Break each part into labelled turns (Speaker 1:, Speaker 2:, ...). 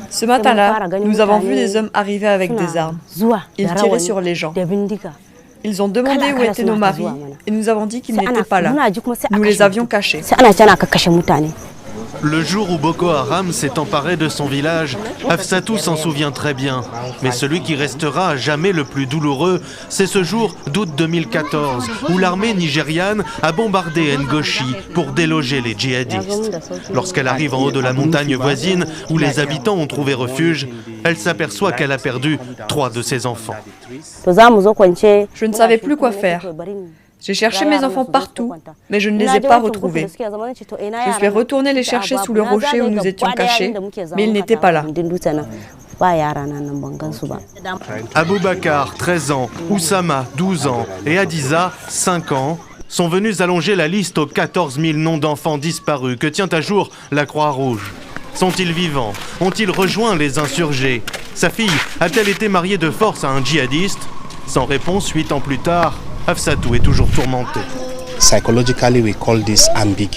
Speaker 1: Ce matin-là, nous avons vu des hommes arriver avec des armes. Ils tiraient sur les gens. Ils ont demandé où étaient nos maris et nous avons dit qu'ils n'étaient pas là. Nous les avions cachés.
Speaker 2: Le jour où Boko Haram s'est emparé de son village, Hafsatou s'en souvient très bien. Mais celui qui restera à jamais le plus douloureux, c'est ce jour d'août 2014, où l'armée nigériane a bombardé Ngoshi pour déloger les djihadistes. Lorsqu'elle arrive en haut de la montagne voisine, où les habitants ont trouvé refuge, elle s'aperçoit qu'elle a perdu 3 de ses enfants.
Speaker 1: Je ne savais plus quoi faire. J'ai cherché mes enfants partout, mais je ne les ai pas retrouvés. Je suis retournée les chercher sous le rocher où nous étions cachés, mais ils n'étaient pas là.
Speaker 2: Aboubakar, 13 ans, Oussama, 12 ans et Hadiza, 5 ans, sont venus allonger la liste aux 14 000 noms d'enfants disparus que tient à jour la Croix-Rouge. Sont-ils vivants? Ont-ils rejoint les insurgés? Sa fille a-t-elle été mariée de force à un djihadiste? Sans réponse, 8 ans plus tard, Hafsatou est toujours tourmenté.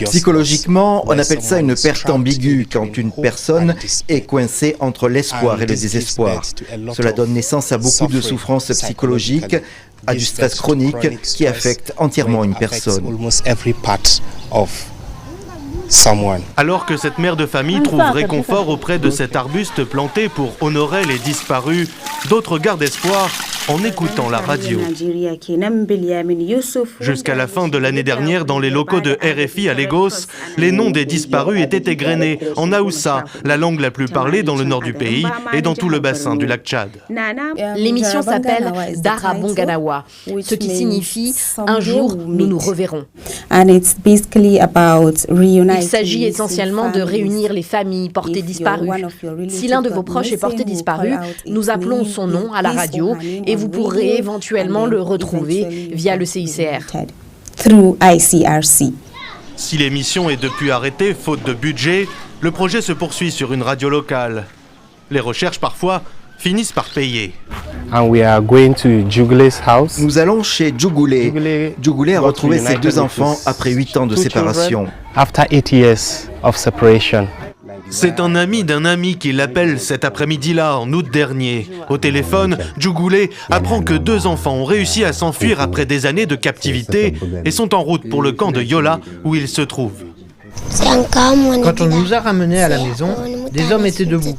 Speaker 3: Psychologiquement, on appelle ça une perte ambiguë quand une personne est coincée entre l'espoir et le désespoir. Cela donne naissance à beaucoup de souffrances psychologiques, à du stress chronique qui affecte entièrement une personne.
Speaker 2: Alors que cette mère de famille trouve réconfort auprès de cet arbuste planté pour honorer les disparus, d'autres gardent espoir en écoutant la radio. Jusqu'à la fin de l'année dernière, dans les locaux de RFI à Lagos, les noms des disparus étaient égrenés en Haoussa, la langue la plus parlée dans le nord du pays et dans tout le bassin du lac Tchad.
Speaker 4: L'émission s'appelle Dara Bonganawa, ce qui signifie « Un jour, nous nous reverrons ». Il s'agit essentiellement de réunir les familles portées disparues. Si l'un de vos proches est porté disparu, nous appelons son nom à la radio et vous pourrez éventuellement le retrouver via le CICR.
Speaker 2: Si l'émission est depuis arrêtée, faute de budget, le projet se poursuit sur une radio locale. Les recherches, parfois, finissent par payer.
Speaker 3: Nous allons chez Djougoulé. Djougoulé a retrouvé ses 2 enfants après 8 ans de séparation.
Speaker 2: C'est un ami d'un ami qui l'appelle cet après-midi-là, en août dernier. Au téléphone, Djougoulé apprend que 2 enfants ont réussi à s'enfuir après des années de captivité et sont en route pour le camp de Yola, où ils se trouvent.
Speaker 5: Quand on nous a ramenés à la maison, des hommes étaient debout.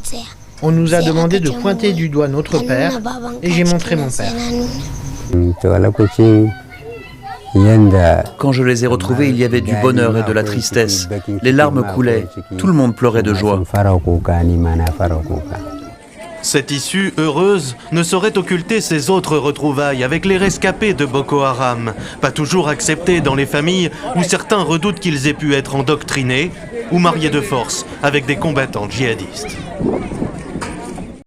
Speaker 5: On nous a demandé de pointer du doigt notre père et j'ai montré mon père.
Speaker 6: Quand je les ai retrouvés, il y avait du bonheur et de la tristesse. Les larmes coulaient, tout le monde pleurait de joie.
Speaker 2: Cette issue heureuse ne saurait occulter ces autres retrouvailles avec les rescapés de Boko Haram, pas toujours acceptés dans les familles où certains redoutent qu'ils aient pu être endoctrinés ou mariés de force avec des combattants djihadistes.